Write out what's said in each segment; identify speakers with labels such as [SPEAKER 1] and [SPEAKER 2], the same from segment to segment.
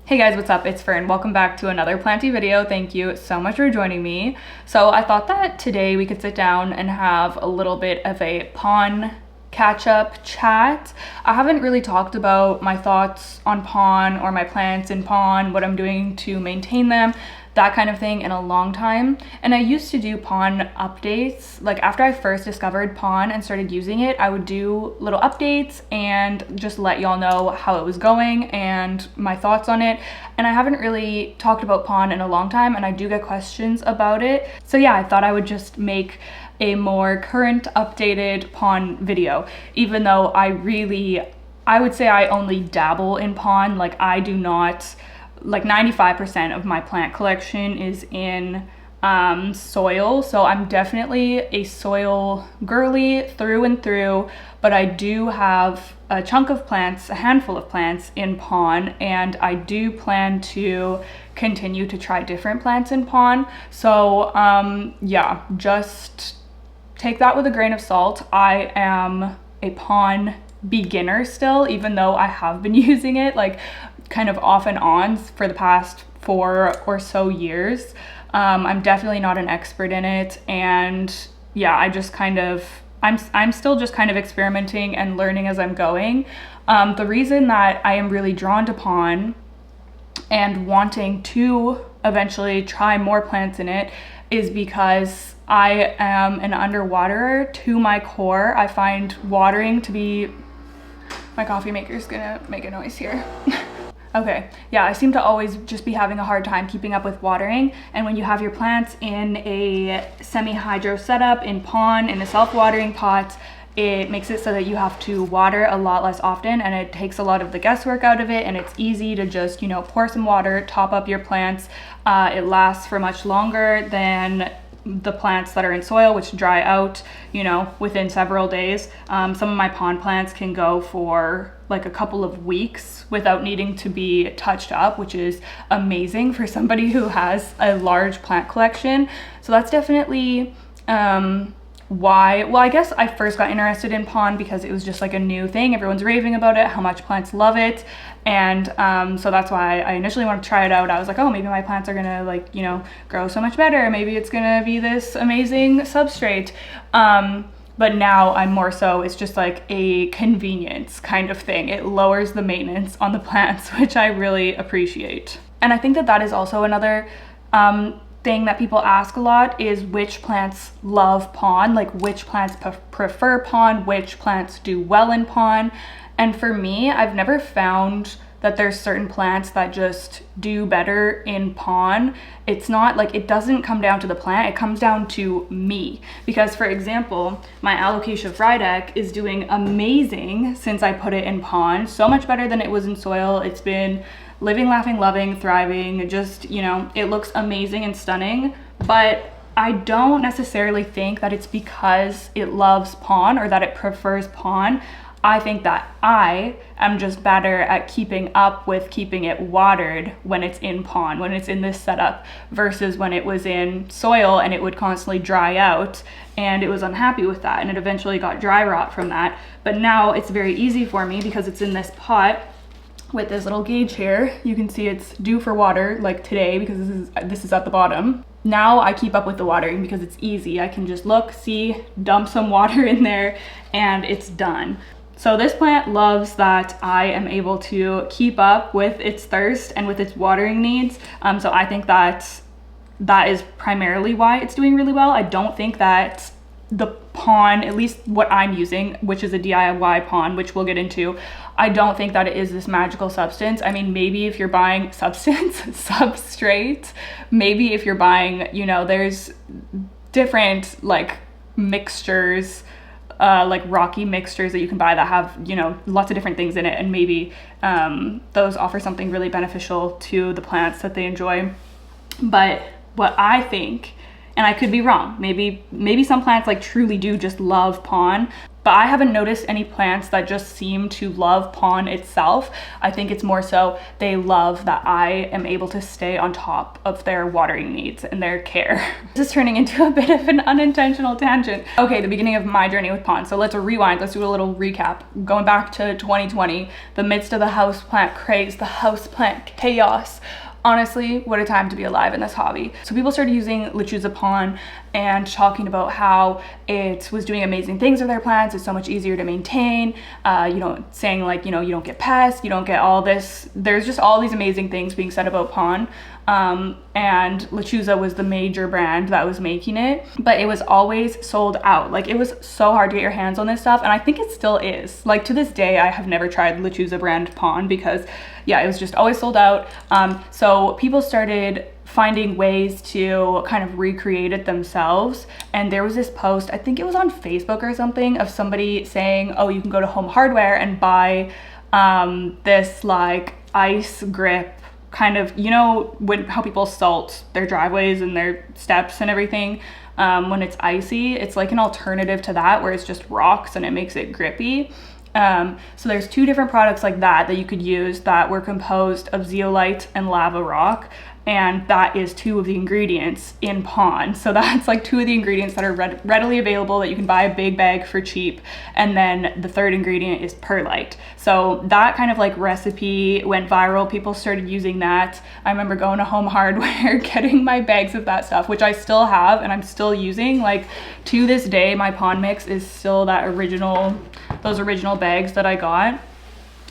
[SPEAKER 1] Hey guys, what's up? It's Fern. Welcome back to another Planty video. Thank you so much for joining me. So I thought that today we could sit down and have a little bit of a PON catch-up chat. I haven't really talked about my thoughts on PON or my plants in PON, what I'm doing to maintain them, that kind of thing in a long time. And I used to do PON updates. Like after I first discovered PON and started using it, I would do little updates and just let y'all know how it was going and my thoughts on it. And I haven't really talked about PON in a long time, and I do get questions about it. So yeah, I thought I would just make a more current updated PON video, even though I would say I only dabble in PON. Like I do not, like 95% of my plant collection is in soil, so I'm definitely a soil girly through and through, but I do have a chunk of plants, a handful of plants in PON, and I do plan to continue to try different plants in PON. So yeah, just take that with a grain of salt. I am a PON beginner still, even though I have been using it like kind of off and on for the past 4 or so years. I'm definitely not an expert in it, and yeah, I just kind of, I'm still just kind of experimenting and learning as I'm going. The reason that I am really drawn to PON and wanting to eventually try more plants in it is because I am an underwaterer to my core. I find watering to be, my coffee maker's gonna make a noise here. Okay, yeah, I seem to always just be having a hard time keeping up with watering, and when you have your plants in a semi-hydro setup in PON, in a self-watering pot, it makes it so that you have to water a lot less often, and it takes a lot of the guesswork out of it, and it's easy to just, you know, pour some water, top up your plants. It lasts for much longer than the plants that are in soil, which dry out, you know, within several days. Some of my PON plants can go for like a couple of weeks without needing to be touched up, which is amazing for somebody who has a large plant collection. So that's definitely why, well, I guess I first got interested in PON because it was just like a new thing. Everyone's raving about it, how much plants love it. And so that's why I initially wanted to try it out. I was like, oh, maybe my plants are gonna, like, you know, grow so much better. Maybe it's gonna be this amazing substrate. But now I'm more so, it's just like a convenience kind of thing. It lowers the maintenance on the plants, which I really appreciate. And I think that that is also another thing that people ask a lot, is which plants love PON, like which plants prefer PON, which plants do well in PON. And for me, I've never found that there's certain plants that just do better in PON. It's not like, it doesn't come down to the plant, it comes down to me. Because for example, my Alocasia Frydek is doing amazing since I put it in PON, so much better than it was in soil. It's been living, laughing, loving, thriving, just, you know, it looks amazing and stunning. But I don't necessarily think that it's because it loves PON or that it prefers PON. I think that I am just better at keeping up with keeping it watered when it's in PON, when it's in this setup, versus when it was in soil and it would constantly dry out, and it was unhappy with that, and it eventually got dry rot from that. But now it's very easy for me because it's in this pot with this little gauge here. You can see it's due for water, like today, because this is at the bottom. Now I keep up with the watering because it's easy. I can just look, see, dump some water in there, and it's done. So this plant loves that I am able to keep up with its thirst and with its watering needs. So I think that that is primarily why it's doing really well. I don't think that the PON, at least what I'm using, which is a DIY PON, which we'll get into, I don't think that it is this magical substance. I mean, maybe if you're buying substrate, maybe if you're buying, you know, there's different like mixtures, like rocky mixtures that you can buy that have, you know, lots of different things in it, and maybe those offer something really beneficial to the plants that they enjoy. But what I think, and I could be wrong, maybe some plants like truly do just love PON, but I haven't noticed any plants that just seem to love PON itself. I think it's more so they love that I am able to stay on top of their watering needs and their care. This is turning into a bit of an unintentional tangent. Okay, the beginning of my journey with PON. So let's rewind, let's do a little recap. Going back to 2020, the midst of the houseplant craze, the houseplant chaos. Honestly, what a time to be alive in this hobby. So people started using Lechuza PON and talking about how it was doing amazing things with their plants. It's so much easier to maintain. Saying like, you don't get pests, you don't get all this. There's just all these amazing things being said about PON. And Lechuza was the major brand that was making it, but it was always sold out. Like, it was so hard to get your hands on this stuff, and I think it still is. Like, to this day, I have never tried Lechuza brand PON because, yeah, it was just always sold out. So people started finding ways to kind of recreate it themselves, and there was this post, I think it was on Facebook or something, of somebody saying, oh, you can go to Home Hardware and buy this like ice grip kind of, how people salt their driveways and their steps and everything when it's icy. It's like an alternative to that, where it's just rocks and it makes it grippy. So there's two different products like that you could use that were composed of zeolite and lava rock, and that is two of the ingredients in PON. So that's like two of the ingredients that are readily available that you can buy a big bag for cheap. And then the third ingredient is perlite. So that kind of like recipe went viral. People started using that. I remember going to Home Hardware, getting my bags of that stuff, which I still have and I'm still using. Like, to this day, my PON mix is still those original bags that I got.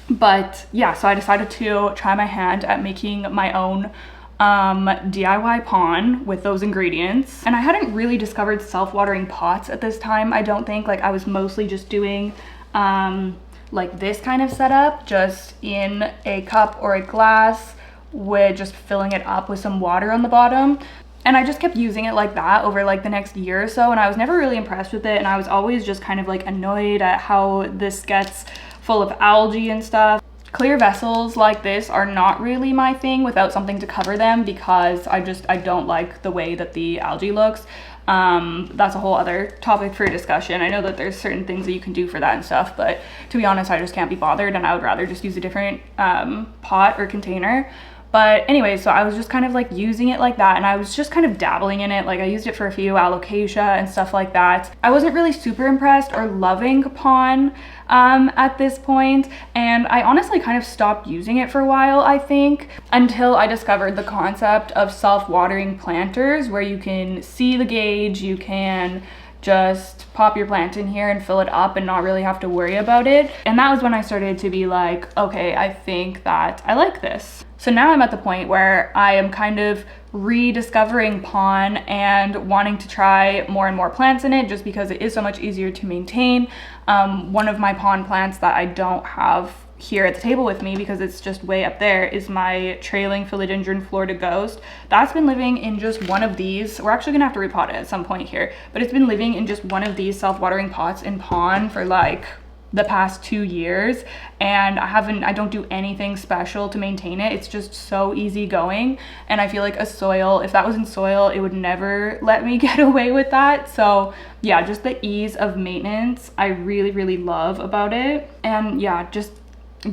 [SPEAKER 1] But yeah, so I decided to try my hand at making my own DIY PON with those ingredients. And I hadn't really discovered self-watering pots at this time, I don't think. Like, I was mostly just doing like this kind of setup, just in a cup or a glass, with just filling it up with some water on the bottom. And I just kept using it like that over like the next year or so, and I was never really impressed with it, and I was always just kind of like annoyed at how this gets full of algae and stuff. Clear vessels like this are not really my thing without something to cover them, because I don't like the way that the algae looks. That's a whole other topic for discussion. I know that there's certain things that you can do for that and stuff, but to be honest, I just can't be bothered, and I would rather just use a different pot or container. But anyway, so I was just kind of like using it like that, and I was just kind of dabbling in it. Like, I used it for a few Alocasia and stuff like that. I wasn't really super impressed or loving PON at this point, and I honestly kind of stopped using it for a while, I think, until I discovered the concept of self-watering planters, where you can see the gauge, you can just pop your plant in here and fill it up and not really have to worry about it. And that was when I started to be like, okay, I think that I like this. So now I'm at the point where I am kind of rediscovering PON and wanting to try more and more plants in it, just because it is so much easier to maintain. One of my PON plants that I don't have here at the table with me, because it's just way up there, is my trailing philodendron Florida Ghost. That's been living in just one of these. We're actually gonna have to repot it at some point here, but it's been living in just one of these self-watering pots in PON for like the past 2 years, and I don't do anything special to maintain it. It's just so easy going, and I feel like if that was in soil, it would never let me get away with that. So yeah, just the ease of maintenance I really, really love about it. And yeah, just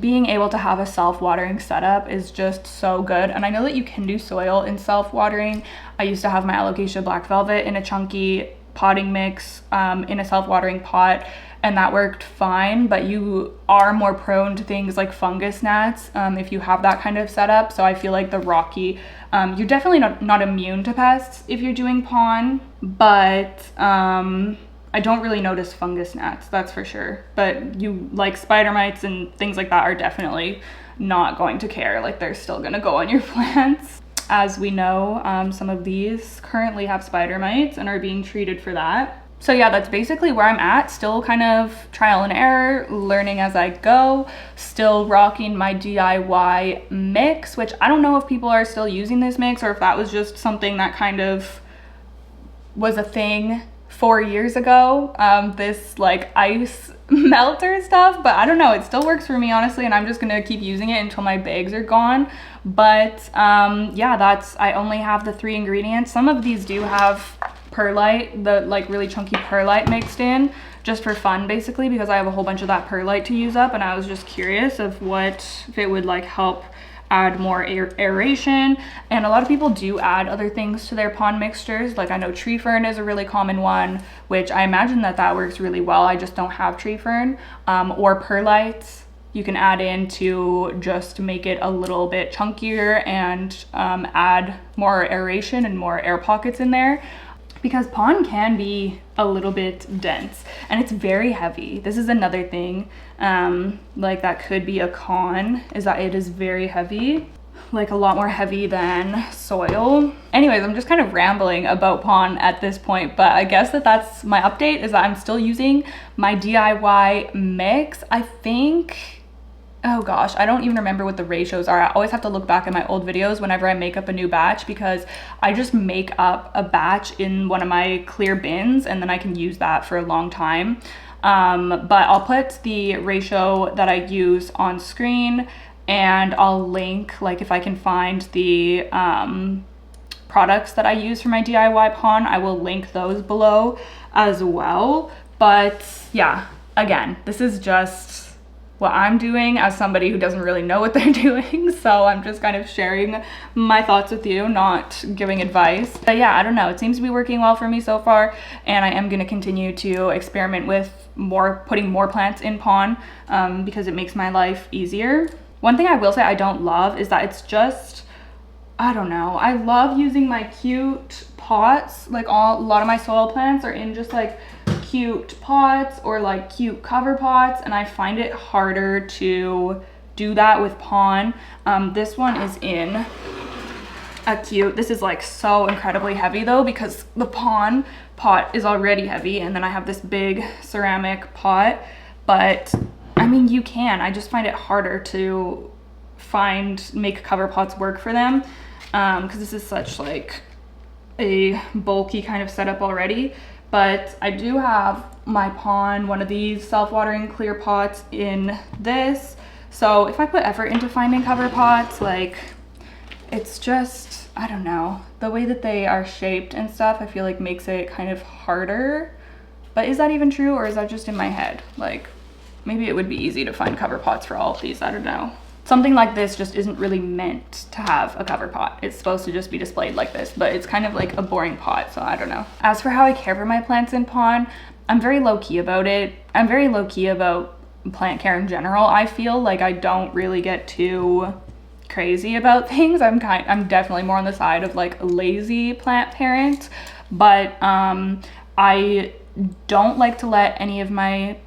[SPEAKER 1] being able to have a self-watering setup is just so good. And I know that you can do soil in self-watering. I used to have my Alocasia Black Velvet in a chunky potting mix in a self-watering pot, and that worked fine, but you are more prone to things like fungus gnats if you have that kind of setup. So I feel like the rocky, you're definitely not immune to pests if you're doing PON, but I don't really notice fungus gnats, that's for sure. But you, like, spider mites and things like that are definitely not going to care. Like, they're still gonna go on your plants. As we know, some of these currently have spider mites and are being treated for that. So yeah, that's basically where I'm at. Still kind of trial and error, learning as I go, still rocking my DIY mix, which I don't know if people are still using this mix or if that was just something that kind of was a thing 4 years ago, this like ice melter stuff, but I don't know, it still works for me honestly, and I'm just gonna keep using it until my bags are gone. But yeah, I only have the 3 ingredients. Some of these do have perlite, the like really chunky perlite mixed in, just for fun basically, because I have a whole bunch of that perlite to use up, and I was just curious of if it would like help add more aeration. And a lot of people do add other things to their pond mixtures. Like I know tree fern is a really common one, which I imagine that works really well. I just don't have tree fern. Or perlite you can add in to just make it a little bit chunkier and add more aeration and more air pockets in there, because PON can be a little bit dense and it's very heavy. This is another thing like that could be a con, is that it is very heavy, like a lot more heavy than soil. Anyways, I'm just kind of rambling about PON at this point, but I guess that's my update, is that I'm still using my DIY mix. I think, oh gosh, I don't even remember what the ratios are. I always have to look back at my old videos whenever I make up a new batch, because I just make up a batch in one of my clear bins and then I can use that for a long time. But I'll put the ratio that I use on screen, and I'll link, like if I can find the products that I use for my DIY PON, I will link those below as well. But yeah, again, this is just what I'm doing as somebody who doesn't really know what they're doing. So I'm just kind of sharing my thoughts with you, not giving advice. But yeah, I don't know. It seems to be working well for me so far. And I am going to continue to experiment with putting more plants in PON because it makes my life easier. One thing I will say I don't love is that it's just, I don't know. I love using my cute pots. Like a lot of my soil plants are in just like cute pots or like cute cover pots, and I find it harder to do that with PON. This one is in a cute, this is like so incredibly heavy though, because the PON pot is already heavy, and then I have this big ceramic pot. But I mean, I just find it harder to make cover pots work for them, because this is such like a bulky kind of setup already. But I do have my PON, one of these self-watering clear pots in this. So if I put effort into finding cover pots, like it's just, I don't know, the way that they are shaped and stuff, I feel like makes it kind of harder. But is that even true, or is that just in my head? Like maybe it would be easy to find cover pots for all of these, I don't know. Something like this just isn't really meant to have a cover pot. It's supposed to just be displayed like this, but it's kind of like a boring pot, so I don't know. As for how I care for my plants in PON, I'm very low-key about it. I'm very low-key about plant care in general. I feel like I don't really get too crazy about things. I'm definitely more on the side of like a lazy plant parent, but I don't like to let any of my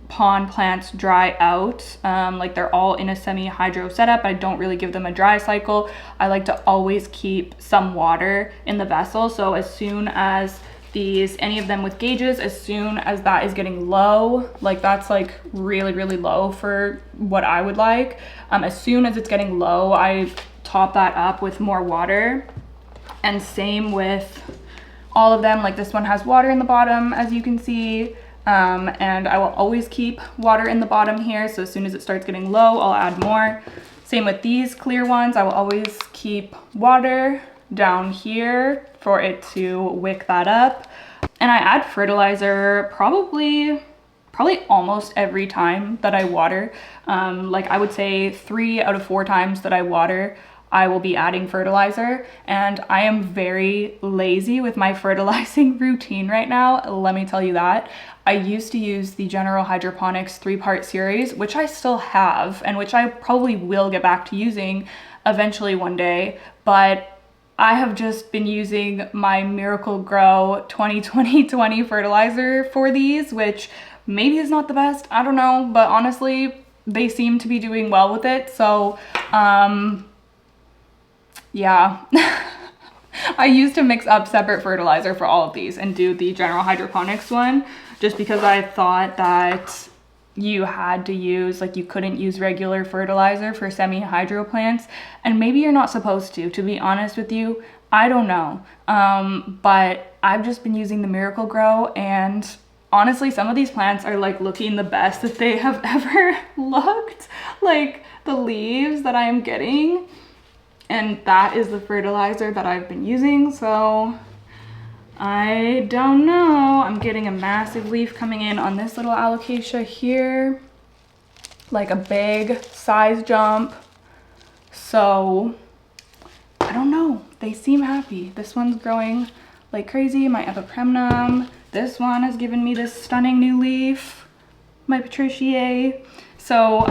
[SPEAKER 1] PON plants dry out. Like they're all in a semi-hydro setup. I don't really give them a dry cycle. I like to always keep some water in the vessel. So as soon as any of them with gauges, as soon as that is getting low, like that's like really, really low for what I would like. As soon as it's getting low, I top that up with more water. And same with all of them. Like this one has water in the bottom, as you can see. And I will always keep water in the bottom here, so as soon as it starts getting low, I'll add more. Same with these clear ones. I will always keep water down here for it to wick that up. And I add fertilizer probably almost every time that I water. Like I would say 3 out of 4 times that I water, I will be adding fertilizer, and I am very lazy with my fertilizing routine right now, let me tell you that. I used to use the General Hydroponics 3-part series, which I still have, and which I probably will get back to using eventually one day, but I have just been using my Miracle Grow 20-20-20 fertilizer for these, which maybe is not the best, I don't know, but honestly, they seem to be doing well with it, so yeah. I used to mix up separate fertilizer for all of these and do the General Hydroponics one, just because I thought that you had to use, like you couldn't use regular fertilizer for semi-hydro plants, and maybe you're not supposed to be honest with you, I don't know. But I've just been using the Miracle Grow, and honestly, some of these plants are like looking the best that they have ever looked. Like the leaves that I am getting, and that is the fertilizer that I've been using. So I don't know. I'm getting a massive leaf coming in on this little Alocasia here. Like a big size jump. So I don't know. They seem happy. This one's growing like crazy. My epipremnum. This one has given me this stunning new leaf. My Patriciae. So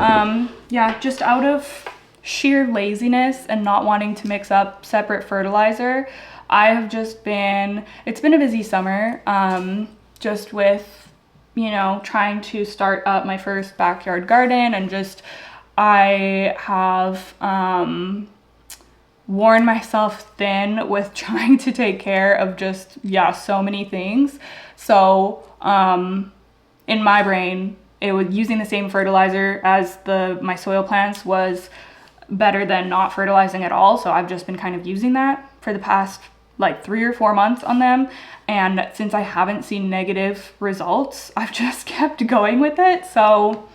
[SPEAKER 1] yeah, just out of sheer laziness and not wanting to mix up separate fertilizer, I have just been, it's been a busy summer, just with, you know, trying to start up my first backyard garden, and just, I have worn myself thin with trying to take care of just, yeah, so many things. So in my brain, it was using the same fertilizer as my soil plants was better than not fertilizing at all. So I've just been kind of using that for the past like 3 or 4 months on them. And since I haven't seen negative results, I've just kept going with it. So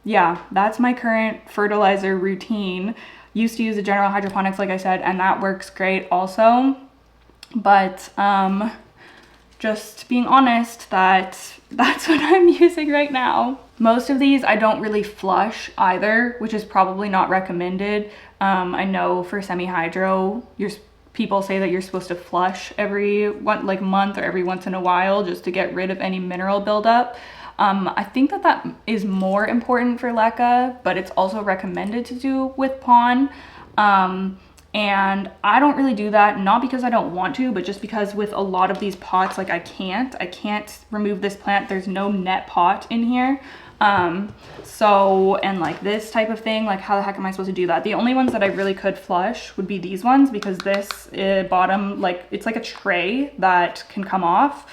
[SPEAKER 1] yeah, that's my current fertilizer routine. Used to use a general hydroponics, like I said, and that works great also. But just being honest, that's what I'm using right now. Most of these I don't really flush either, which is probably not recommended. I know for semi-hydro, people say that you're supposed to flush every month or every once in a while just to get rid of any mineral buildup. I think that is more important for leca, but it's also recommended to do with PON. And I don't really do that, not because I don't want to, but just because with a lot of these pots, like I can't remove this plant. There's no net pot in here. So, and like this type of thing, like how the heck am I supposed to do that? The only ones that I really could flush would be these ones, because this bottom, like it's like a tray that can come off.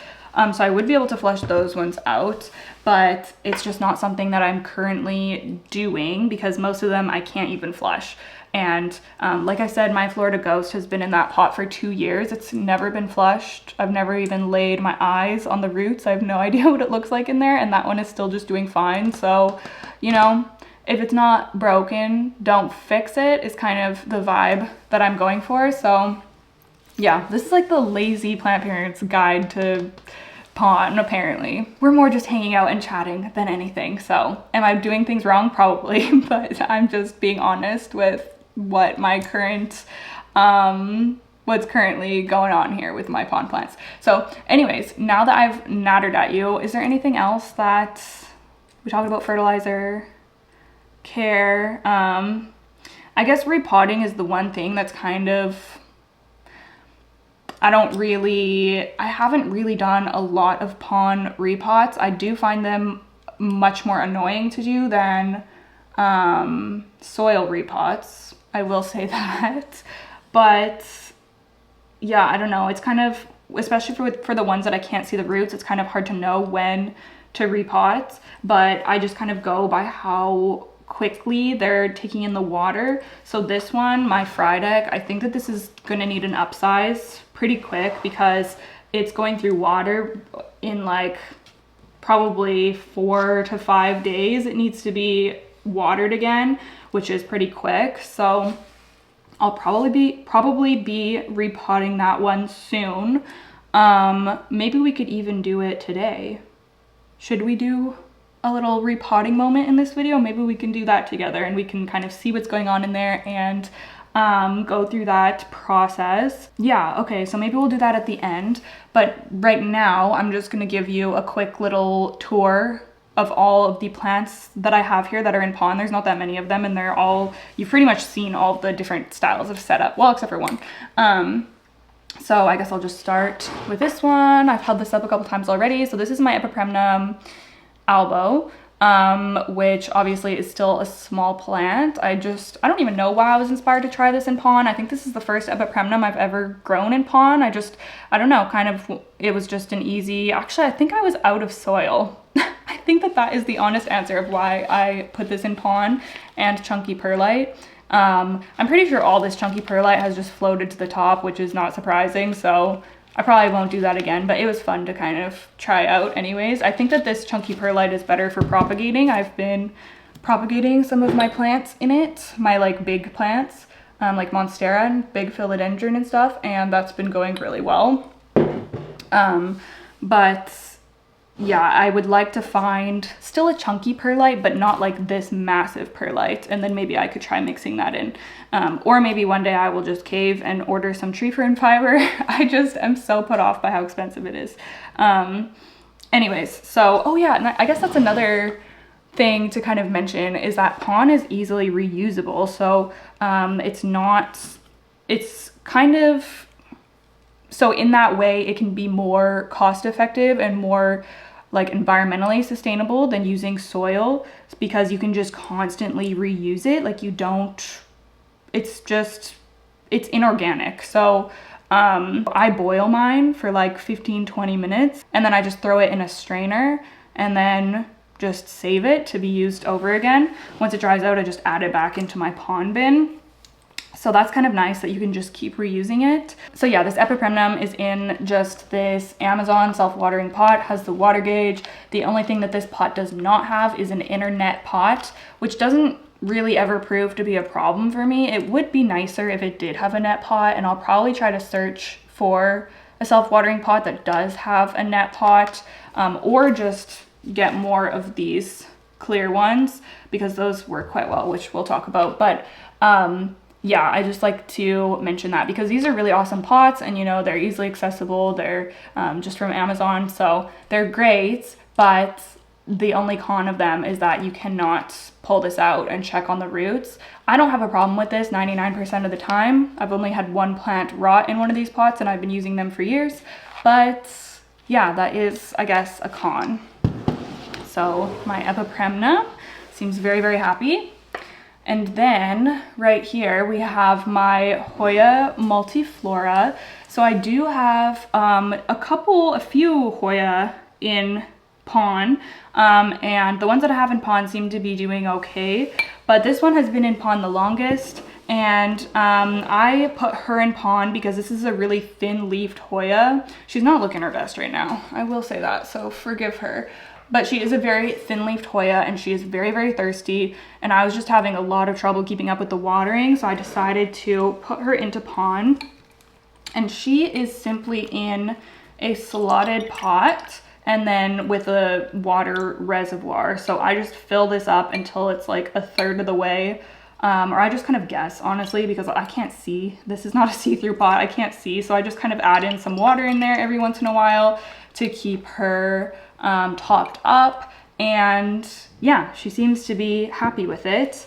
[SPEAKER 1] So I would be able to flush those ones out, but it's just not something that I'm currently doing because most of them I can't even flush. And like I said, my Florida Ghost has been in that pot for 2 years. It's never been flushed. I've never even laid my eyes on the roots. I have no idea what it looks like in there, and that one is still just doing fine. So, you know, if it's not broken, don't fix it is kind of the vibe that I'm going for. So yeah, this is like the lazy plant parents guide to PON, apparently. We're more just hanging out and chatting than anything. So am I doing things wrong? Probably, but I'm just being honest with what my current, what's currently going on here with my PON plants. So anyways, now that I've nattered at you, is there anything else that we talked about? Fertilizer, care, I guess repotting is the one thing that's kind of, I haven't really done a lot of PON repots. I do find them much more annoying to do than soil repots. I will say that. But yeah, I don't know. It's kind of, especially for the ones that I can't see the roots, it's kind of hard to know when to repot. But I just kind of go by how quickly they're taking in the water. So this one, my Frydek, I think that this is gonna need an upsize pretty quick because it's going through water in like probably 4 to 5 days. It needs to be watered again, which is pretty quick. So I'll probably be repotting that one soon. Maybe we could even do it today. Should we do a little repotting moment in this video? Maybe we can do that together and we can kind of see what's going on in there and go through that process. Yeah, okay, so maybe we'll do that at the end. But right now, I'm just gonna give you a quick little tour of all of the plants that I have here that are in PON. There's not that many of them, and they're all, you've pretty much seen all the different styles of setup, well, except for one. So I guess I'll just start with this one. I've held this up a couple times already. So this is my epipremnum albo, which obviously is still a small plant. I don't even know why I was inspired to try this in PON. I think this is the first epipremnum I've ever grown in PON. I don't know, kind of, it was just an easy, actually, I think I was out of soil. I think that is the honest answer of why I put this in PON and chunky perlite. I'm pretty sure all this chunky perlite has just floated to the top, which is not surprising. So I probably won't do that again, but it was fun to kind of try out anyways. I think that this chunky perlite is better for propagating. I've been propagating some of my plants in it, my like big plants, like Monstera and big philodendron and stuff, and that's been going really well. But yeah, I would like to find still a chunky perlite, but not like this massive perlite. And then maybe I could try mixing that in. Or maybe one day I will just cave and order some tree fern fiber. I just am so put off by how expensive it is. Anyways, so, oh yeah, and I guess that's another thing to kind of mention is that PON is easily reusable. So it's kind of, so in that way it can be more cost effective and more like environmentally sustainable than using soil, because you can just constantly reuse it. Like it's inorganic. So I boil mine for like 15-20 minutes and then I just throw it in a strainer and then just save it to be used over again. Once it dries out, I just add it back into my PON bin. So that's kind of nice that you can just keep reusing it. So yeah, this epipremnum is in just this Amazon self-watering pot, has the water gauge. The only thing that this pot does not have is an internet pot, which doesn't really ever prove to be a problem for me. It would be nicer if it did have a net pot, and I'll probably try to search for a self-watering pot that does have a net pot, or just get more of these clear ones because those work quite well, which we'll talk about. But yeah, I just like to mention that because these are really awesome pots, and you know, they're easily accessible. They're just from Amazon, so they're great, but the only con of them is that you cannot pull this out and check on the roots. I don't have a problem with this 99% of the time. I've only had one plant rot in one of these pots and I've been using them for years, but yeah, that is, I guess, a con. So my epipremnum seems very, very happy. And then right here we have my Hoya multiflora. So I do have a few Hoya in PON, and the ones that I have in PON seem to be doing okay, but this one has been in PON the longest, and I put her in PON because this is a really thin leafed Hoya. She's not looking her best right now, I will say that, so forgive her. But she is a very thin-leafed Hoya and she is very, very thirsty, and I was just having a lot of trouble keeping up with the watering, so I decided to put her into PON. And she is simply in a slotted pot and then with a water reservoir. So I just fill this up until it's like a third of the way, or I just kind of guess, honestly, because I can't see. This is not a see-through pot, I can't see, so I just kind of add in some water in there every once in a while to keep her topped up, and yeah, she seems to be happy with it.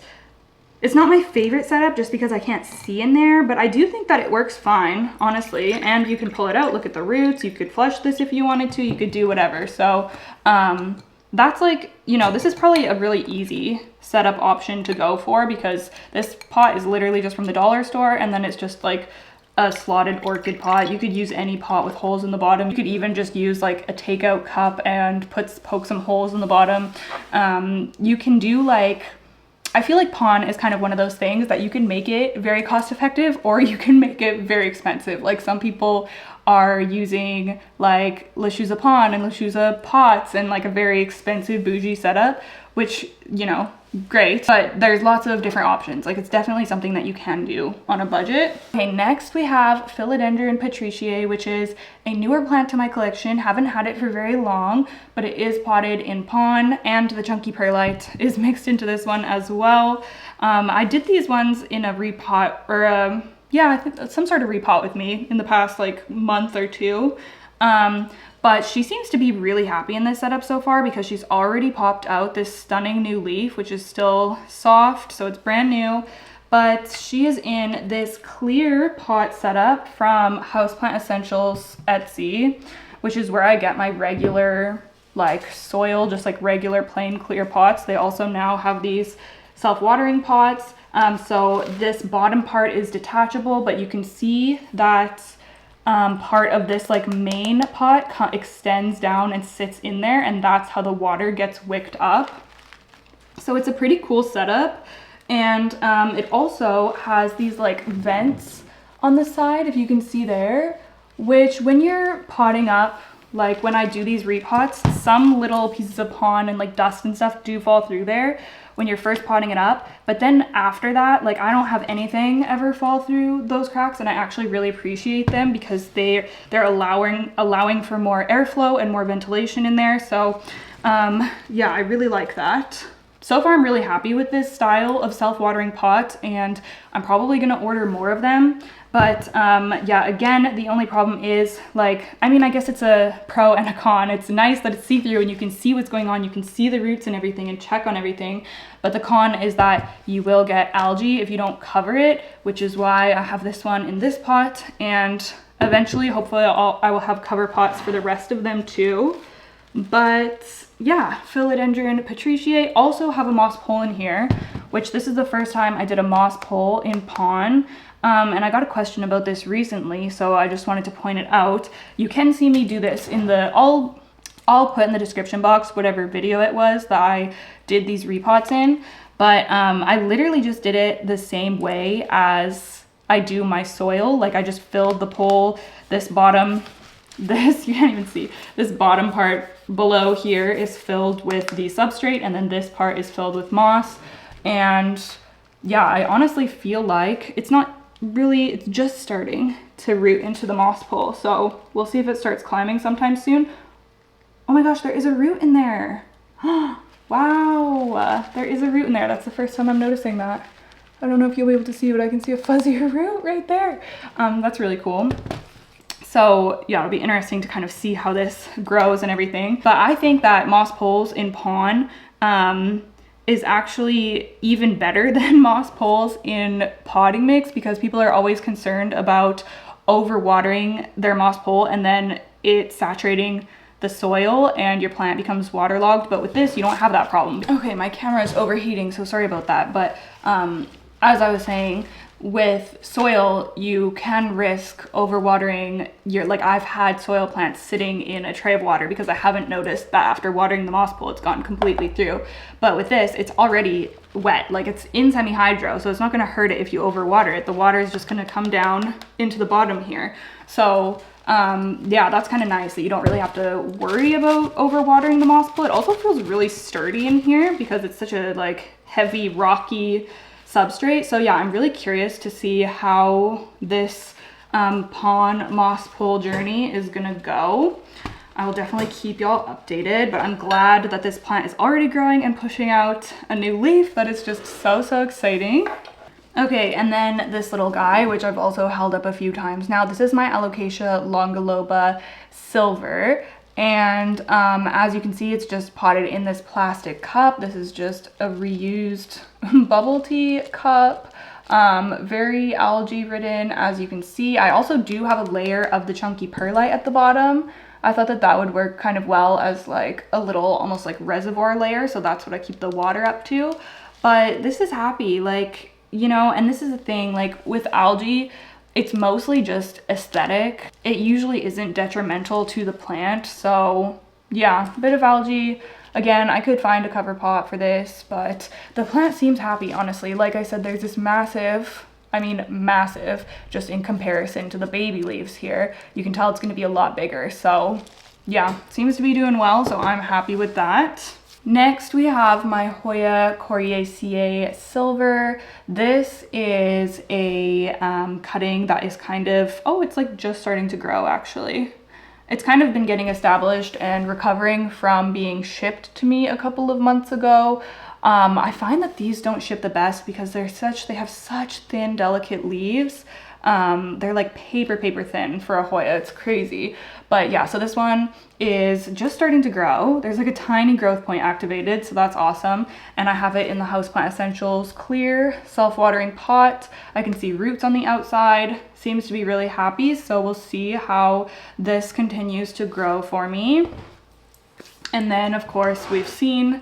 [SPEAKER 1] It's not my favorite setup just because I can't see in there, but I do think that it works fine, honestly, and you can pull it out, look at the roots, you could flush this if you wanted to, you could do whatever. So that's like, you know, this is probably a really easy setup option to go for because this pot is literally just from the dollar store, and then it's just like a slotted orchid pot. You could use any pot with holes in the bottom. You could even just use like a takeout cup and poke some holes in the bottom. You can do like, I feel like PON is kind of one of those things that you can make it very cost effective or you can make it very expensive. Like some people are using like Lechuza PON and Lechuza pots and like a very expensive bougie setup, which, you know, great, but there's lots of different options. Like it's definitely something that you can do on a budget. Okay, next we have Philodendron patriciae, which is a newer plant to my collection. Haven't had it for very long, but it is potted in PON, and the chunky perlite is mixed into this one as well. I did these ones in a repot, or yeah, I think some sort of repot with me in the past like month or two. But she seems to be really happy in this setup so far because she's already popped out this stunning new leaf, which is still soft, so it's brand new. But she is in this clear pot setup from Houseplant Essentials Etsy, which is where I get my regular like soil, just like regular plain clear pots. They also now have these self-watering pots. So this bottom part is detachable, but you can see that part of this like main pot extends down and sits in there, and that's how the water gets wicked up. So it's a pretty cool setup, and it also has these like vents on the side, if you can see there, which when you're potting up, like when I do these repots, some little pieces of PON and like dust and stuff do fall through there, when you're first potting it up. But then after that, like I don't have anything ever fall through those cracks, and I actually really appreciate them because they're allowing for more airflow and more ventilation in there. So yeah, I really like that. So far, I'm really happy with this style of self-watering pot, and I'm probably gonna order more of them. But yeah, again, the only problem is, like, I mean, I guess it's a pro and a con. It's nice that it's see-through and you can see what's going on. You can see the roots and everything and check on everything. But the con is that you will get algae if you don't cover it, which is why I have this one in this pot. And eventually, hopefully, I will have cover pots for the rest of them too. But yeah, philodendron patriciae. Also have a moss pole in here, which this is the first time I did a moss pole in PON. And I got a question about this recently, so I just wanted to point it out. You can see me do this in the, I'll put in the description box whatever video it was that I did these repots in, but I literally just did it the same way as I do my soil. Like I just filled the pole, this bottom, this, you can't even see, this bottom part below here is filled with the substrate, and then this part is filled with moss. And yeah, I honestly feel like it's not really, it's just starting to root into the moss pole. So we'll see if it starts climbing sometime soon. Oh my gosh, there is a root in there. Wow, there is a root in there. That's the first time I'm noticing that. I don't know if you'll be able to see, but I can see a fuzzier root right there. That's really cool. So yeah, it'll be interesting to kind of see how this grows and everything. But I think that moss poles in PON is actually even better than moss poles in potting mix, because people are always concerned about overwatering their moss pole and then it saturating the soil and your plant becomes waterlogged. But with this, you don't have that problem. Okay, my camera is overheating, so sorry about that. But as I was saying, with soil, you can risk overwatering your, like I've had soil plants sitting in a tray of water because I haven't noticed that after watering the moss pole, it's gone completely through. But with this, it's already wet, like it's in semi-hydro, so it's not gonna hurt it if you overwater it. The water is just gonna come down into the bottom here. So yeah, that's kind of nice that you don't really have to worry about overwatering the moss pole. It also feels really sturdy in here because it's such a like heavy, rocky substrate. So yeah, I'm really curious to see how this PON moss pole journey is gonna go. I will definitely keep y'all updated, but I'm glad that this plant is already growing and pushing out a new leaf. That is just so exciting. Okay, and then this little guy, which I've also held up a few times now. This is my Alocasia longiloba silver. And as you can see, it's just potted in this plastic cup. This is just a reused bubble tea cup. Very algae ridden, as you can see. I also do have a layer of the chunky perlite at the bottom. I thought that that would work kind of well as like a little almost like reservoir layer. So that's what I keep the water up to. But this is happy, like, you know, and this is the thing, like with algae, it's mostly just aesthetic. It usually isn't detrimental to the plant. So yeah, a bit of algae. Again, I could find a cover pot for this, but the plant seems happy, honestly. Like I said, there's this massive, I mean massive, just in comparison to the baby leaves here. You can tell it's gonna be a lot bigger. So yeah, seems to be doing well, so I'm happy with that. Next, we have my Hoya coriaceae silver. This is a cutting that is kind of, oh, it's like just starting to grow actually. It's kind of been getting established and recovering from being shipped to me a couple of months ago. I find that these don't ship the best because they have such thin, delicate leaves. They're like paper thin for a Hoya. It's crazy. But yeah, so this one is just starting to grow. There's like a tiny growth point activated, so that's awesome. And I have it in the Houseplant Essentials clear self-watering pot. I can see roots on the outside. Seems to be really happy, so we'll see how this continues to grow for me. And then of course we've seen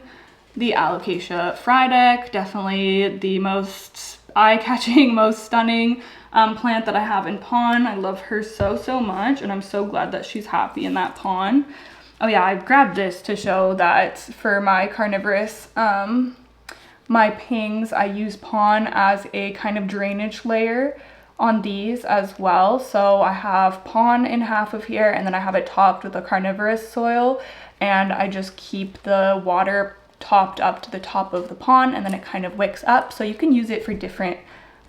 [SPEAKER 1] the Alocasia Frydek, definitely the most eye-catching, most stunning plant that I have in PON. I love her so much, and I'm so glad that she's happy in that PON. Oh yeah, I grabbed this to show that for my carnivorous, my pings, I use PON as a kind of drainage layer on these as well. So I have PON in half of here, and then I have it topped with a carnivorous soil, and I just keep the water topped up to the top of the pon, and then it kind of wicks up. So you can use it for different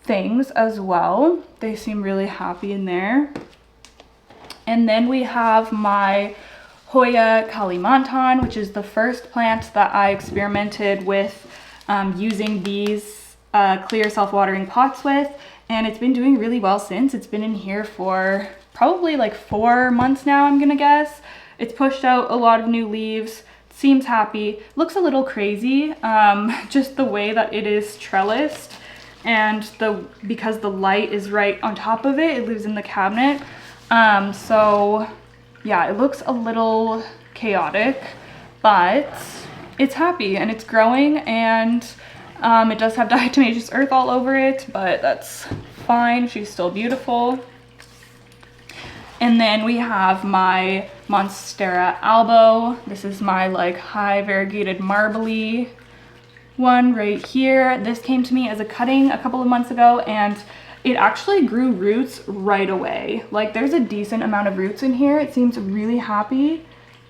[SPEAKER 1] things as well. They seem really happy in there. And then we have my Hoya Kalimantan, which is the first plant that I experimented with using these clear self-watering pots with, and it's been doing really well since. It's been in here for probably like 4 months now, I'm gonna guess. It's pushed out a lot of new leaves, seems happy, looks a little crazy, just the way that it is trellised, and because the light is right on top of it, it lives in the cabinet. So yeah, it looks a little chaotic, but it's happy and it's growing, and it does have diatomaceous earth all over it, but that's fine. She's still beautiful. And then we have my Monstera albo. This is my like high variegated marbly one right here. This came to me as a cutting a couple of months ago, and it actually grew roots right away. Like there's a decent amount of roots in here. It seems really happy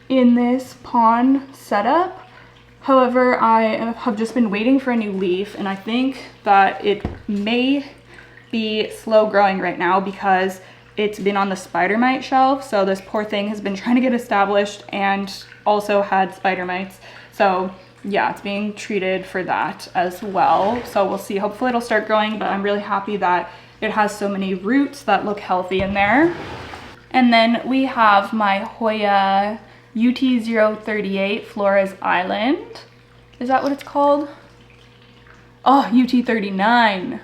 [SPEAKER 1] in this pon setup. However, I have just been waiting for a new leaf, and I think that it may be slow growing right now because it's been on the spider mite shelf. So this poor thing has been trying to get established and also had spider mites. So yeah, it's being treated for that as well. So we'll see, hopefully it'll start growing, but I'm really happy that it has so many roots that look healthy in there. And then we have my Hoya UT038 Flores Island. Is that what it's called? Oh, UT39.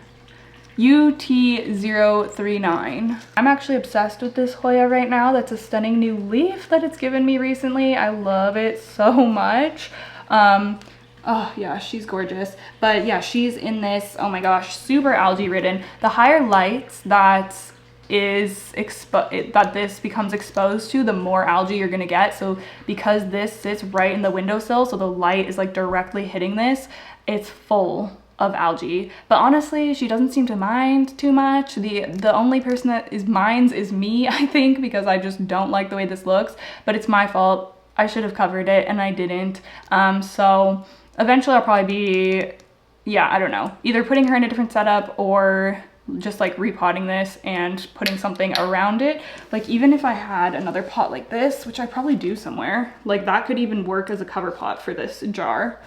[SPEAKER 1] UT039. I'm actually obsessed with this Hoya right now. That's a stunning new leaf that it's given me recently. I love it so much. Oh yeah, she's gorgeous. But yeah, she's in this, oh my gosh, super algae ridden. The higher lights that this becomes exposed to, the more algae you're gonna get. So because this sits right in the windowsill, so the light is like directly hitting this, it's full of algae. But honestly, she doesn't seem to mind too much. The only person that minds is me, I think, because I just don't like the way this looks, but it's my fault. I should have covered it and I didn't. So eventually I'll probably be, yeah, I don't know, either putting her in a different setup or just like repotting this and putting something around it. Like even if I had another pot like this, which I probably do somewhere, like that could even work as a cover pot for this jar.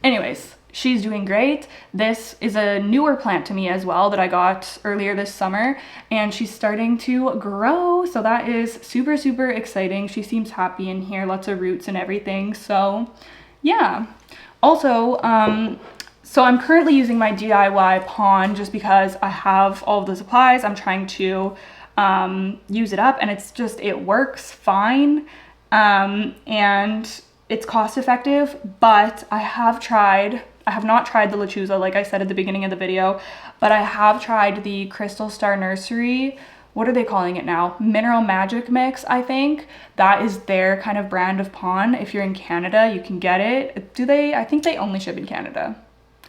[SPEAKER 1] Anyways, she's doing great. This is a newer plant to me as well that I got earlier this summer, and she's starting to grow. So that is super, super exciting. She seems happy in here, lots of roots and everything. So yeah. Also, so I'm currently using my DIY pon just because I have all of the supplies. I'm trying to use it up, and it works fine. And it's cost effective, but I have not tried the Lechuza, like I said at the beginning of the video, but I have tried the Crystal Star Nursery. What are they calling it now? Mineral Magic Mix, I think. That is their kind of brand of pon. If you're in Canada, you can get it. I think they only ship in Canada.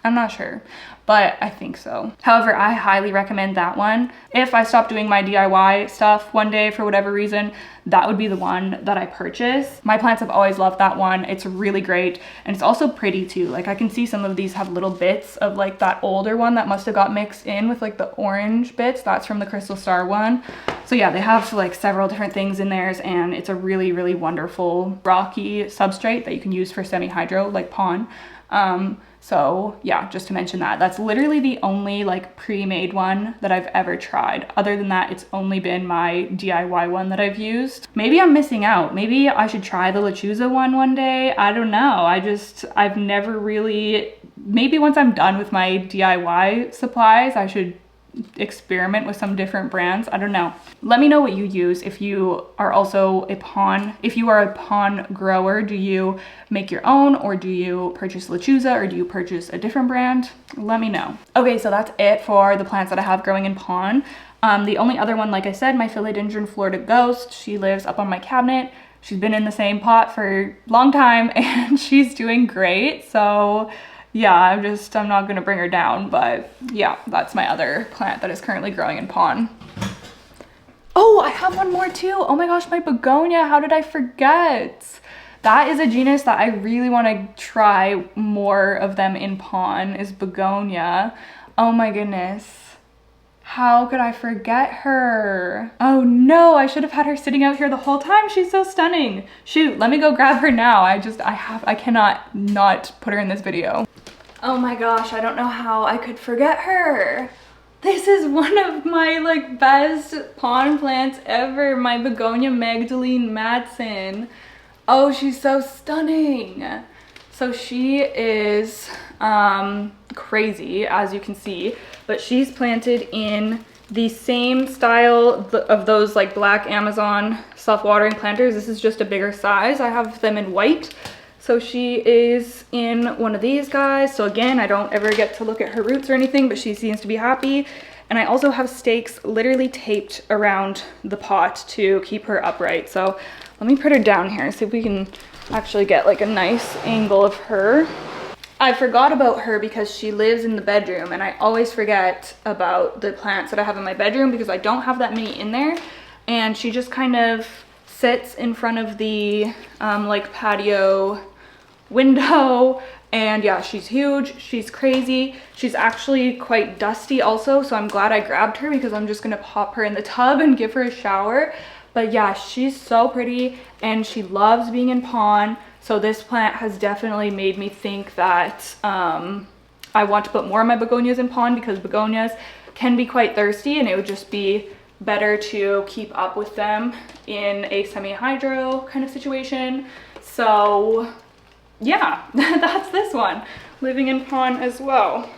[SPEAKER 1] I'm not sure, but I think so. However, I highly recommend that one. If I stop doing my DIY stuff one day for whatever reason, that would be the one that I purchase. My plants have always loved that one. It's really great, and it's also pretty too. Like I can see some of these have little bits of like that older one that must have got mixed in with like the orange bits. That's from the Crystal Star one. So yeah, they have like several different things in theirs, and it's a really, really wonderful rocky substrate that you can use for semi-hydro like pon. So yeah, just to mention that, that's literally the only like pre-made one that I've ever tried. Other than that, it's only been my DIY one that I've used. Maybe I'm missing out. Maybe I should try the Lechuza one day. I don't know. I've never really, maybe once I'm done with my DIY supplies, I should experiment with some different brands. I don't know. Let me know what you use if you are also a pon. If you are a pon grower, do you make your own, or do you purchase Lechuza, or do you purchase a different brand? Let me know. Okay, so that's it for the plants that I have growing in pon. The only other one, like I said, my philodendron Florida Ghost, she lives up on my cabinet. She's been in the same pot for a long time and she's doing great. So yeah, I'm not gonna bring her down, but yeah, that's my other plant that is currently growing in pon. Oh, I have one more too. Oh my gosh, my begonia, how did I forget? That is a genus that I really want to try more of them in PON, is begonia. Oh my goodness. How could I forget her? Oh no, I should have had her sitting out here the whole time. She's so stunning. Shoot, let me go grab her now. I cannot not put her in this video. Oh my gosh, I don't know how I could forget her. This is one of my like best PON plants ever, my begonia Magdalene Madsen. Oh, she's so stunning. So she is crazy, as you can see, but she's planted in the same style of those like black Amazon self-watering planters. This is just a bigger size. I have them in white. So she is in one of these guys. So again, I don't ever get to look at her roots or anything, but she seems to be happy. And I also have stakes literally taped around the pot to keep her upright. So let me put her down here and see if we can actually get like a nice angle of her. I forgot about her because she lives in the bedroom, and I always forget about the plants that I have in my bedroom because I don't have that many in there. And she just kind of sits in front of the like patio window, and yeah, she's huge, she's crazy, she's actually quite dusty also, so I'm glad I grabbed her because I'm just gonna pop her in the tub and give her a shower. But yeah, she's so pretty and she loves being in PON. So this plant has definitely made me think that I want to put more of my begonias in PON because begonias can be quite thirsty, and it would just be better to keep up with them in a semi-hydro kind of situation. So yeah, that's this one, living in PON as well.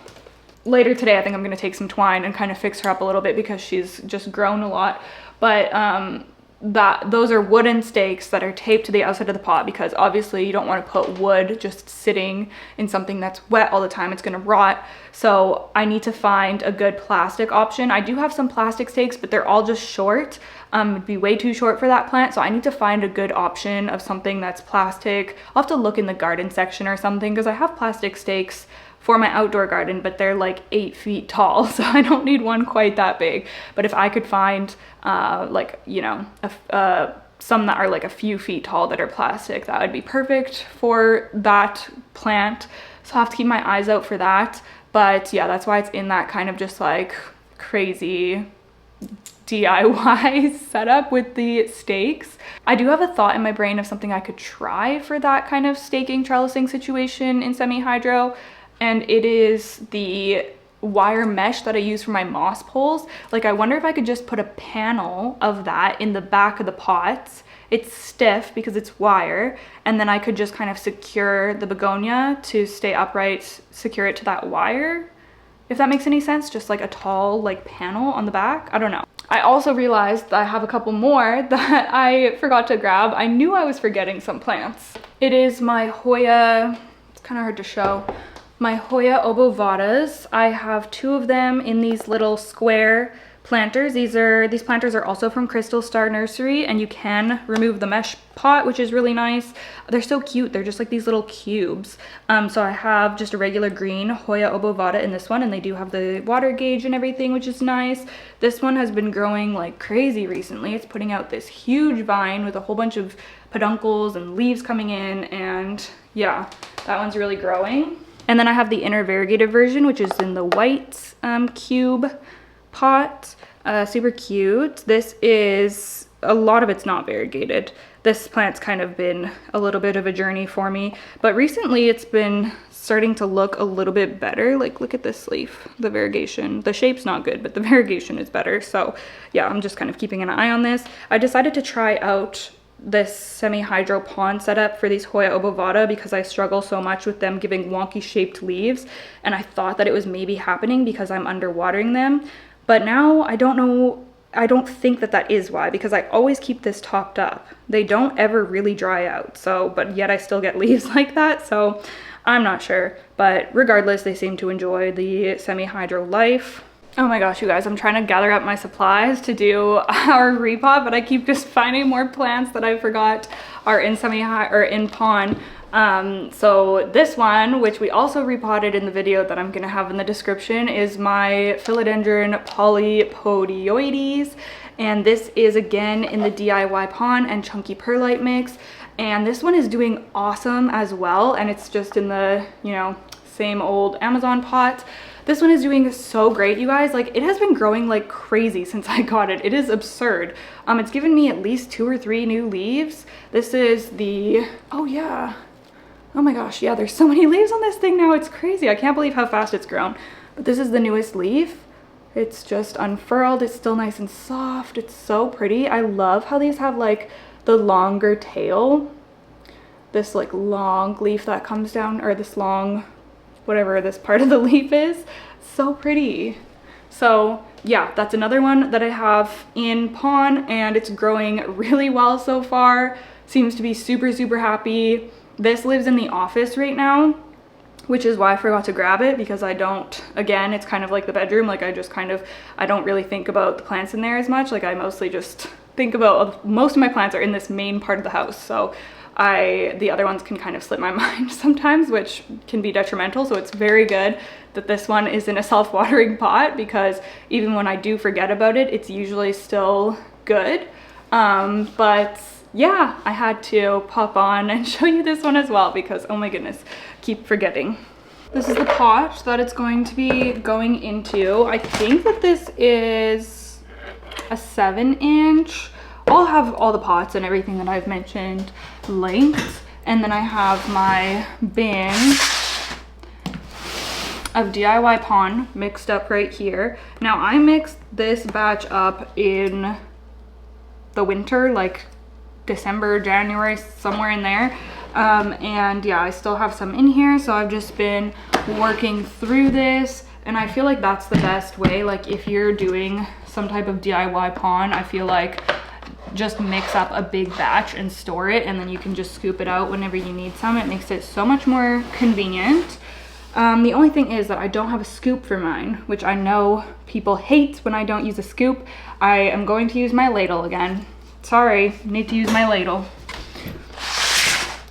[SPEAKER 1] Later today, I think I'm gonna take some twine and kind of fix her up a little bit because she's just grown a lot. But those are wooden stakes that are taped to the outside of the pot because obviously you don't want to put wood just sitting in something that's wet all the time. It's gonna rot. So I need to find a good plastic option. I do have some plastic stakes, but they're all just short. It'd be way too short for that plant. So I need to find a good option of something that's plastic. I'll have to look in the garden section or something because I have plastic stakes for my outdoor garden, but they're like 8 feet tall, so I don't need one quite that big. But if I could find like, you know, some that are like a few feet tall that are plastic, that would be perfect for that plant. So I'll have to keep my eyes out for that. But yeah, that's why it's in that kind of just like crazy DIY setup with the stakes. I do have a thought in my brain of something I could try for that kind of staking trellising situation in semi-hydro. And it is the wire mesh that I use for my moss poles. Like, I wonder if I could just put a panel of that in the back of the pots. It's stiff because it's wire, and then I could just kind of secure the begonia to stay upright, secure it to that wire, if that makes any sense. Just like a tall like panel on the back. I don't know. I also realized that I have a couple more that I forgot to grab. I knew I was forgetting some plants. It is my Hoya, it's kind of hard to show, my Hoya obovatas. I have 2 of them in these little square planters. These planters are also from Crystal Star Nursery, and you can remove the mesh pot, which is really nice. They're so cute. They're just like these little cubes. So I have just a regular green Hoya obovata in this one, and they do have the water gauge and everything, which is nice. This one has been growing like crazy recently. It's putting out this huge vine with a whole bunch of peduncles and leaves coming in, and yeah, that one's really growing. And then I have the inner variegated version, which is in the white cube pot. Super cute. This is, a lot of it's not variegated. This plant's kind of been a little bit of a journey for me, but recently it's been starting to look a little bit better. Like, look at this leaf, the variegation. The shape's not good, but the variegation is better. So yeah, I'm just kind of keeping an eye on this. I decided to try out this semi-hydro PON setup for these Hoya obovata because I struggle so much with them giving wonky shaped leaves, and I thought that it was maybe happening because I'm underwatering them, but now I don't know. I don't think that that is why, because I always keep this topped up. They don't ever really dry out, so, but yet I still get leaves like that, so I'm not sure. But regardless, they seem to enjoy the semi-hydro life. Oh my gosh, you guys, I'm trying to gather up my supplies to do our repot, but I keep just finding more plants that I forgot are in in PON. So this one, which we also repotted in the video that I'm gonna have in the description, is my philodendron polypodioides. And this is again in the DIY PON and chunky perlite mix. and this one is doing awesome as well, and it's just in the, you know, same old Amazon pot. This one is doing so great, you guys. Like, it has been growing like crazy since I got it. It is absurd. It's given me at least 2 or 3 new leaves. This is the, oh yeah, oh my gosh, yeah, there's so many leaves on this thing now. It's crazy. I can't believe how fast it's grown. But this is the newest leaf. It's just unfurled. It's still nice and soft. It's so pretty. I love how these have like the longer tail. This like long leaf that comes down, or this long, whatever this part of the leaf is. So pretty. So yeah, that's another one that I have in PON, and it's growing really well so far. Seems to be super, super happy. This lives in the office right now, which is why I forgot to grab it, because I don't, again, it's kind of like the bedroom. Like, I just kind of, I don't really think about the plants in there as much. Like, I mostly just think about, most of my plants are in this main part of the house. So the other ones can kind of slip my mind sometimes, which can be detrimental. So it's very good that this one is in a self-watering pot, because even when I do forget about it, it's usually still good. But yeah, I had to pop on and show you this one as well, because oh my goodness, keep forgetting. This is the pot that it's going to be going into. I think that this is a 7-inch. I'll have all the pots and everything that I've mentioned linked. And then I have my bin of DIY PON mixed up right here. Now, I mixed this batch up in the winter, like December, January, somewhere in there. And yeah, I still have some in here, so I've just been working through this, and I feel like that's the best way. Like, if you're doing some type of DIY PON, I feel like just mix up a big batch and store it, and then you can just scoop it out whenever you need some. It makes it so much more convenient. The only thing is that I don't have a scoop for mine, which I know people hate when I don't use a scoop. I am going to use my ladle again. Sorry, need to use my ladle.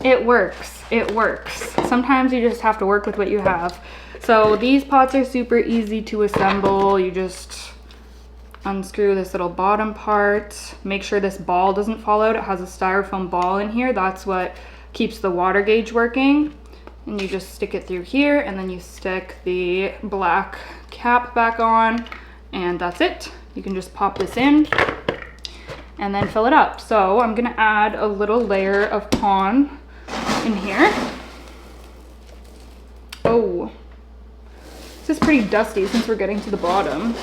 [SPEAKER 1] It works, it works. Sometimes you just have to work with what you have. So these pots are super easy to assemble. You just unscrew this little bottom part. Make sure this ball doesn't fall out. It has a styrofoam ball in here. That's what keeps the water gauge working. And you just stick it through here, and then you stick the black cap back on, and that's it. You can just pop this in and then fill it up. So I'm gonna add a little layer of PON in here. Oh, this is pretty dusty since we're getting to the bottom.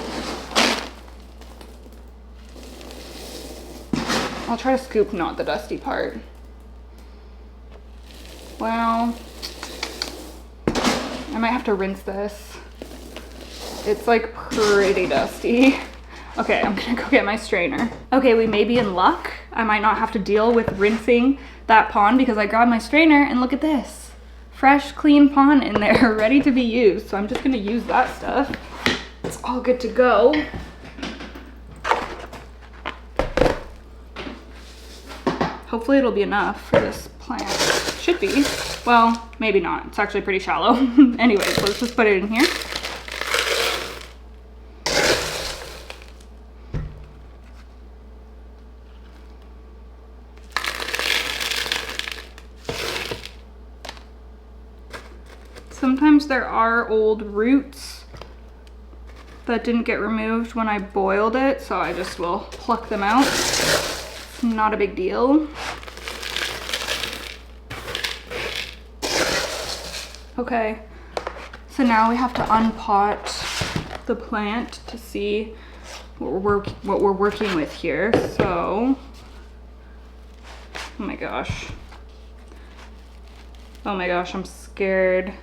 [SPEAKER 1] I'll try to scoop not the dusty part. Well, I might have to rinse this. It's like pretty dusty. Okay, I'm gonna go get my strainer. Okay, we may be in luck. I might not have to deal with rinsing that PON, because I grabbed my strainer and look at this. Fresh, clean PON in there, ready to be used. So I'm just gonna use that stuff. It's all good to go. Hopefully it'll be enough for this plant. Should be. Well, maybe not. It's actually pretty shallow. Anyways, let's just put it in here. Sometimes there are old roots that didn't get removed when I boiled it, so I just will pluck them out. It's not a big deal. Okay, so now we have to unpot the plant to see what we're working with here. So, oh my gosh, I'm scared.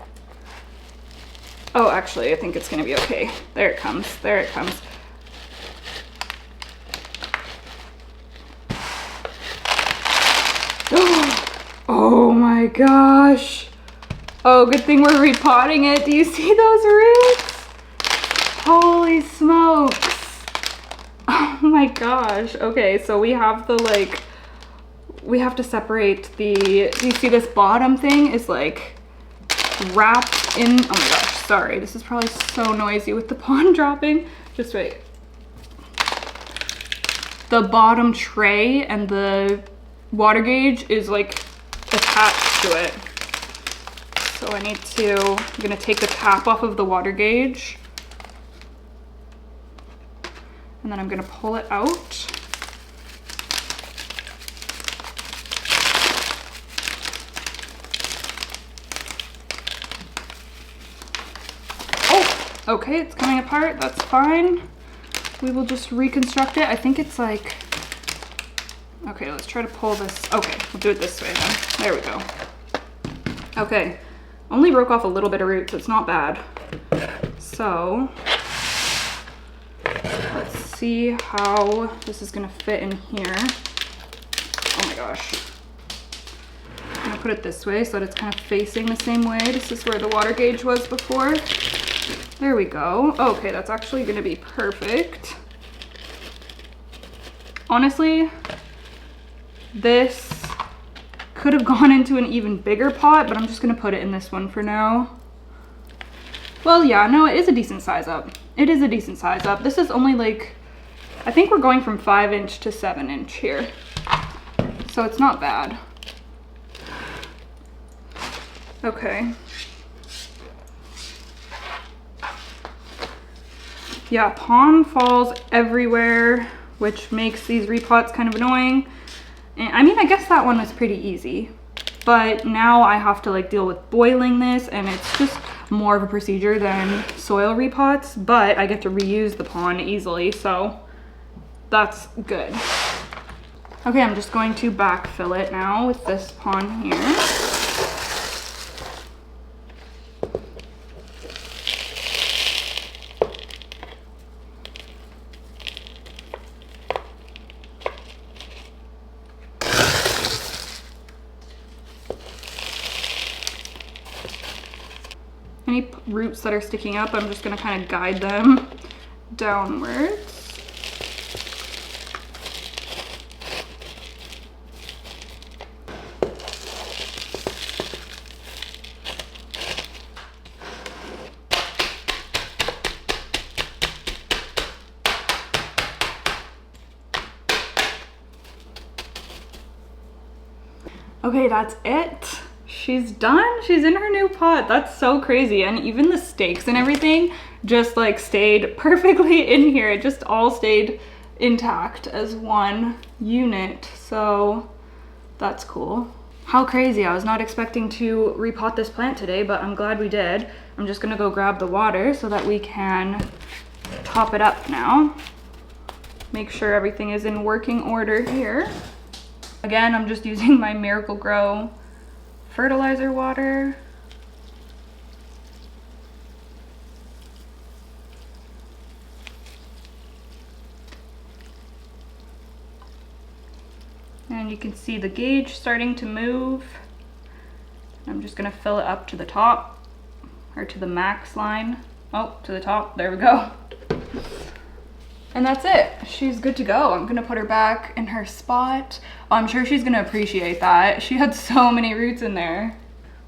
[SPEAKER 1] Oh, actually, I think it's gonna be okay. There it comes, there it comes. Oh my gosh. Oh, good thing we're repotting it. Do you see those roots? Holy smokes. Oh my gosh. Okay, so we have the like, we have to separate the, do you see this bottom thing is like wrapped in, oh my gosh, sorry. This is probably so noisy with the PON dropping. Just wait. The bottom tray and the water gauge is like attached to it. So I'm gonna take the cap off of the water gauge, and then I'm gonna pull it out. Oh, okay, it's coming apart, that's fine. We will just reconstruct it. I think it's like, okay, let's try to pull this. Okay, we'll do it this way then. There we go. Okay, only broke off a little bit of roots, it's not bad. So, let's see how this is gonna fit in here. Oh my gosh. I'm gonna put it this way so that it's kind of facing the same way. This is where the water gauge was before. There we go. Okay, that's actually gonna be perfect. Honestly, this could have gone into an even bigger pot, but I'm just gonna put it in this one for now. Well, yeah, no, it is a decent size up. It is a decent size up. This is only like, I think we're going from 5" to 7" here. So it's not bad. Okay. Yeah, PON falls everywhere, which makes these repots kind of annoying. And I mean, I guess that one was pretty easy, but now I have to like deal with boiling this, and it's just more of a procedure than soil repots, but I get to reuse the PON easily, so that's good. Okay, I'm just going to backfill it now with this PON here. Any roots that are sticking up, I'm just gonna kind of guide them downwards. Okay, that's it. She's done. She's in her new pot. That's so crazy. And even the stakes and everything just like stayed perfectly in here. It just all stayed intact as one unit. So that's cool. How crazy. I was not expecting to repot this plant today, but I'm glad we did. I'm just gonna go grab the water so that we can top it up now. Make sure everything is in working order here. Again, I'm just using my Miracle-Gro fertilizer water. And you can see the gauge starting to move. I'm just gonna fill it up to the top, or to the max line. Oh, to the top, there we go. And that's it. She's good to go. I'm gonna put her back in her spot. I'm sure she's gonna appreciate that. She had so many roots in there.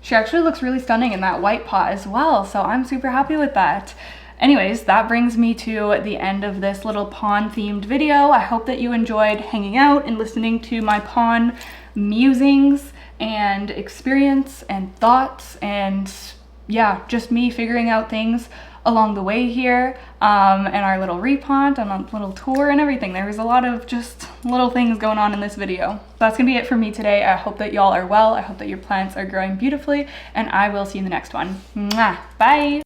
[SPEAKER 1] She actually looks really stunning in that white pot as well, so I'm super happy with that. Anyways, that brings me to the end of this little PON themed video. I hope that you enjoyed hanging out and listening to my PON musings and experience and thoughts, and yeah, just me figuring out things along the way here, and our little repot and a little tour and everything. There was a lot of just little things going on in this video. That's gonna be it for me today. I hope that y'all are well. I hope that your plants are growing beautifully, and I will see you in the next one. Mwah! Bye!